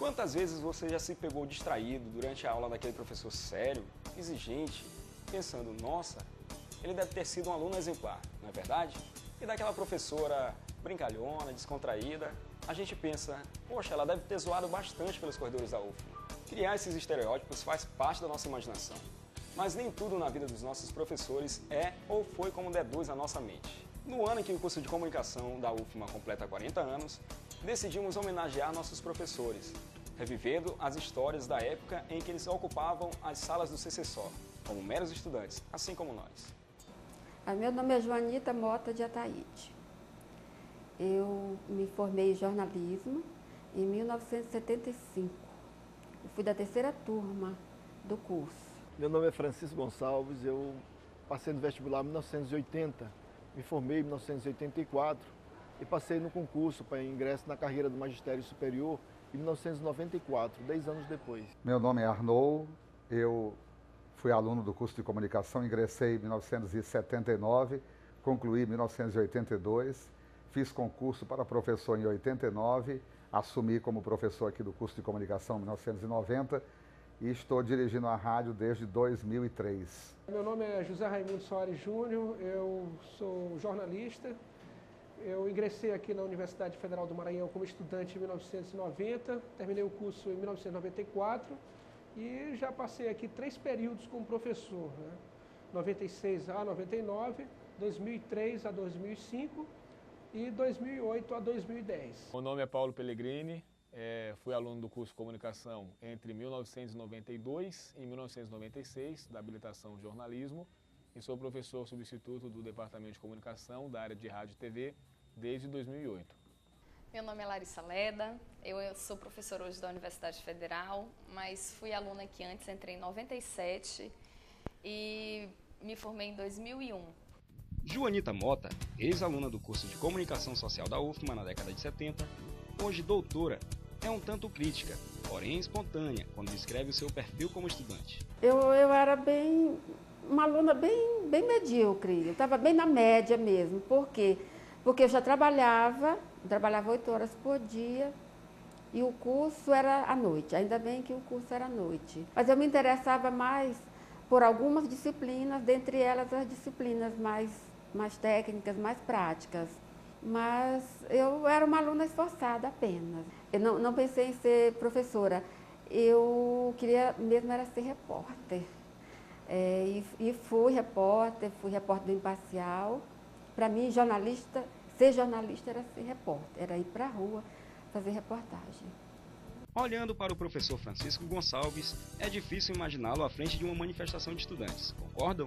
Quantas vezes você já se pegou distraído durante a aula daquele professor sério, exigente, pensando, nossa, ele deve ter sido um aluno exemplar, não é verdade? E daquela professora brincalhona, descontraída, a gente pensa, poxa, ela deve ter zoado bastante pelos corredores da UFMA. Criar esses estereótipos faz parte da nossa imaginação. Mas nem tudo na vida dos nossos professores é ou foi como deduz a nossa mente. No ano em que o curso de comunicação da UFMA completa 40 anos, decidimos homenagear nossos professores, revivendo as histórias da época em que eles ocupavam as salas do CCSO, como meros estudantes, assim como nós. Meu nome é Joanita Mota de Ataíde. Eu me formei em jornalismo em 1975. Eu fui da terceira turma do curso. Meu nome é Francisco Gonçalves, eu passei no vestibular em 1980, me formei em 1984 e passei no concurso para ingresso na carreira do magistério superior em 1994, 10 anos depois. Meu nome é Arnold, eu fui aluno do curso de comunicação, ingressei em 1979, concluí em 1982, fiz concurso para professor em 89, assumi como professor aqui do curso de comunicação em 1990 e estou dirigindo a rádio desde 2003. Meu nome é José Raimundo Soares Júnior, eu sou jornalista. Eu ingressei aqui na Universidade Federal do Maranhão como estudante em 1990, terminei o curso em 1994 e já passei aqui 3 períodos como professor, 96 a 99, 2003 a 2005 e 2008 a 2010. Meu nome é Paulo Pellegrini, fui aluno do curso de comunicação entre 1992 e 1996, da habilitação de jornalismo, e sou professor substituto do Departamento de Comunicação da área de Rádio e TV desde 2008. Meu nome é Larissa Leda, eu sou professora hoje da Universidade Federal, mas fui aluna aqui antes, entrei em 97 e me formei em 2001. Joanita Mota, ex-aluna do curso de Comunicação Social da UFMA na década de 70, hoje doutora, é um tanto crítica, porém espontânea, quando descreve o seu perfil como estudante. Eu era uma aluna bem medíocre, eu estava bem na média mesmo. Por quê? Porque eu já trabalhava 8 horas por dia e o curso era à noite, ainda bem que o curso era à noite. Mas eu me interessava mais por algumas disciplinas, dentre elas as disciplinas mais técnicas, mais práticas. Mas eu era uma aluna esforçada apenas. Eu não pensei em ser professora, eu queria mesmo era ser repórter. E fui repórter do Imparcial. Para mim, ser jornalista era ser repórter, era ir para a rua fazer reportagem. Olhando para o professor Francisco Gonçalves, é difícil imaginá-lo à frente de uma manifestação de estudantes, concordam?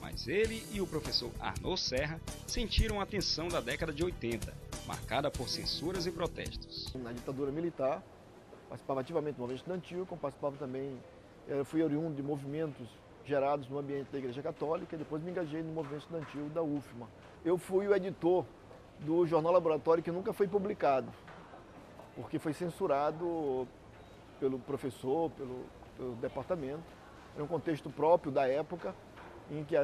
Mas ele e o professor Arnold Serra sentiram a tensão da década de 80, marcada por censuras e protestos. Na ditadura militar, participava ativamente do movimento estudantil, como participava também, fui oriundo de movimentos gerados no ambiente da Igreja Católica e depois me engajei no movimento estudantil da UFMA. Eu fui o editor do Jornal Laboratório, que nunca foi publicado, porque foi censurado pelo professor, pelo departamento. Era um contexto próprio da época, em que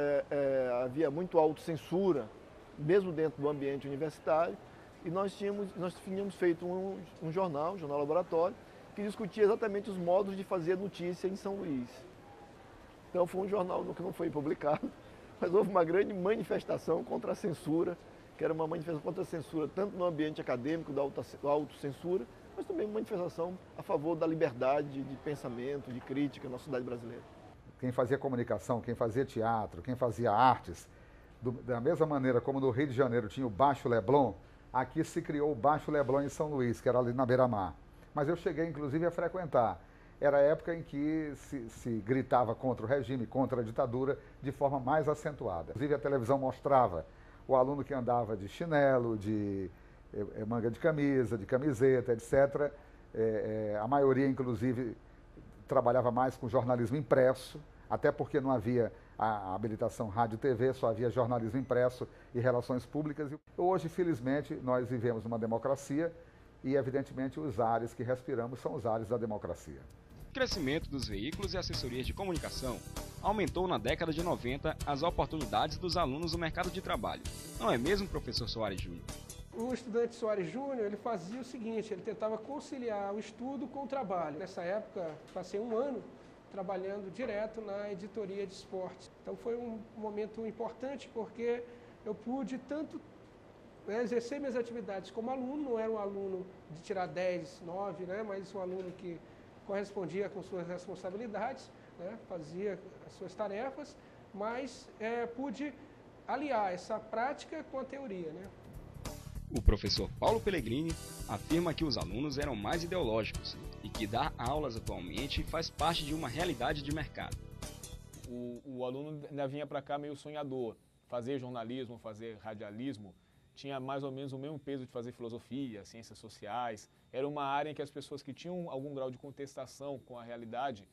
havia muito autocensura, mesmo dentro do ambiente universitário, e nós tínhamos feito um jornal, o Jornal Laboratório, que discutia exatamente os modos de fazer notícia em São Luís. Então foi um jornal que não foi publicado, mas houve uma grande manifestação contra a censura, que era uma manifestação contra a censura tanto no ambiente acadêmico, da autocensura, mas também uma manifestação a favor da liberdade de pensamento, de crítica na sociedade brasileira. Quem fazia comunicação, quem fazia teatro, quem fazia artes, da mesma maneira como no Rio de Janeiro tinha o Baixo Leblon, aqui se criou o Baixo Leblon em São Luís, que era ali na beira-mar. Mas eu cheguei inclusive a frequentar. Era a época em que se gritava contra o regime, contra a ditadura, de forma mais acentuada. Inclusive a televisão mostrava o aluno que andava de chinelo, de manga de camisa, de camiseta, etc. A maioria, inclusive, trabalhava mais com jornalismo impresso, até porque não havia a habilitação rádio e TV, só havia jornalismo impresso e relações públicas. Hoje, felizmente, nós vivemos numa democracia e, evidentemente, os ares que respiramos são os ares da democracia. O crescimento dos veículos e assessorias de comunicação aumentou na década de 90 as oportunidades dos alunos no mercado de trabalho. Não é mesmo, professor Soares Júnior? O estudante Soares Júnior, ele fazia o seguinte, ele tentava conciliar o estudo com o trabalho. Nessa época, passei um ano trabalhando direto na editoria de esportes. Então foi um momento importante porque eu pude tanto exercer minhas atividades como aluno, não era um aluno de tirar 10, 9, né, mas um aluno que correspondia com suas responsabilidades, né, fazia as suas tarefas, mas pude aliar essa prática com a teoria, né. O professor Paulo Pellegrini afirma que os alunos eram mais ideológicos e que dar aulas atualmente faz parte de uma realidade de mercado. O aluno ainda vinha para cá meio sonhador. Fazer jornalismo, fazer radialismo, tinha mais ou menos o mesmo peso de fazer filosofia, ciências sociais. Era uma área em que as pessoas que tinham algum grau de contestação com a realidade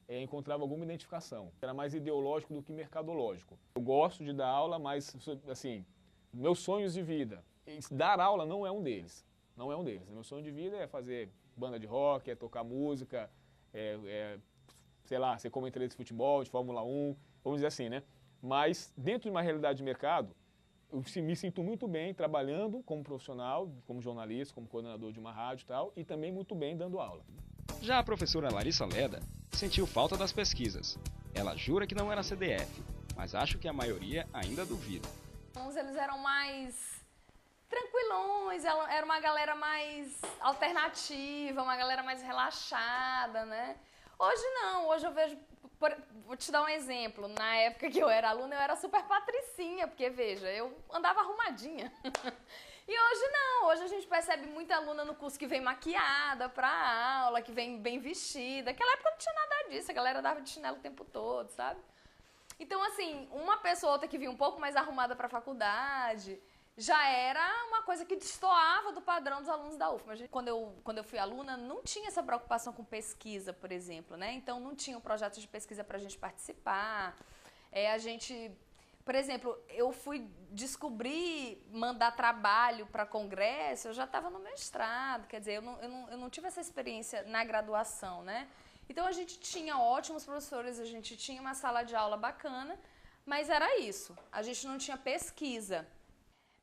encontravam alguma identificação. Era mais ideológico do que mercadológico. Eu gosto de dar aula, mas, assim, meus sonhos de vida, dar aula não é um deles. Não é um deles. Meu sonho de vida é fazer banda de rock, é tocar música, sei lá, ser comentarista de futebol, de Fórmula 1, vamos dizer assim, né? Mas, dentro de uma realidade de mercado, eu me sinto muito bem trabalhando como profissional, como jornalista, como coordenador de uma rádio e tal, e também muito bem dando aula. Já a professora Larissa Leda sentiu falta das pesquisas. Ela jura que não era CDF, mas acho que a maioria ainda duvida. Eles eram mais tranquilões, era uma galera mais alternativa, uma galera mais relaxada, né? Hoje não, hoje eu vejo, vou te dar um exemplo, na época que eu era aluna eu era super patricinha, porque veja, eu andava arrumadinha. E hoje não, hoje a gente percebe muita aluna no curso que vem maquiada pra aula, que vem bem vestida. Naquela época não tinha nada disso, a galera dava de chinelo o tempo todo, sabe? Então assim, uma pessoa ou outra que vinha um pouco mais arrumada pra faculdade, já era uma coisa que destoava do padrão dos alunos da UFMA. Quando eu fui aluna, não tinha essa preocupação com pesquisa, por exemplo, né? Então, não tinha um projeto de pesquisa para a gente participar. Por exemplo, eu fui descobrir, mandar trabalho para congresso, eu já estava no mestrado, quer dizer, eu não tive essa experiência na graduação, né? Então, a gente tinha ótimos professores, a gente tinha uma sala de aula bacana, mas era isso, a gente não tinha pesquisa.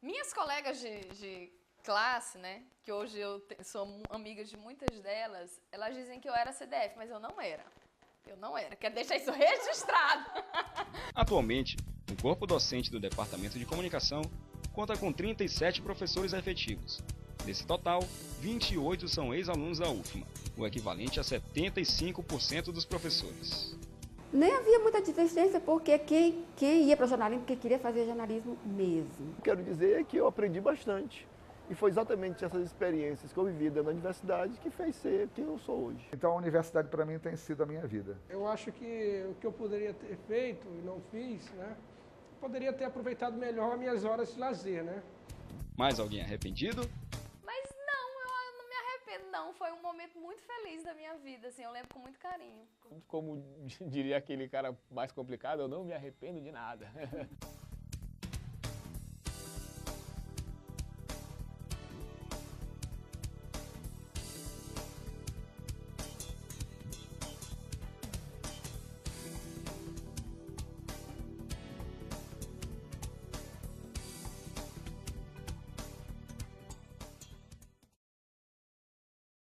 Minhas colegas de classe, né, que hoje eu sou amiga de muitas delas, elas dizem que eu era CDF, mas eu não era. Eu não era. Quero deixar isso registrado. Atualmente, o corpo docente do Departamento de Comunicação conta com 37 professores efetivos. Desse total, 28 são ex-alunos da UFMA, o equivalente a 75% dos professores. Nem havia muita divergência, porque quem ia para o jornalismo, porque queria fazer jornalismo mesmo. O que quero dizer é que eu aprendi bastante. E foi exatamente essas experiências que eu vivi dentro da universidade que fez ser quem eu sou hoje. Então a universidade para mim tem sido a minha vida. Eu acho que o que eu poderia ter feito e não fiz, né? Poderia ter aproveitado melhor minhas horas de lazer, né? Mais alguém arrependido? Mas não, eu não me arrependo, não. Foi um momento muito feliz da minha vida, assim, eu lembro com muito carinho. Como diria aquele cara mais complicado, eu não me arrependo de nada.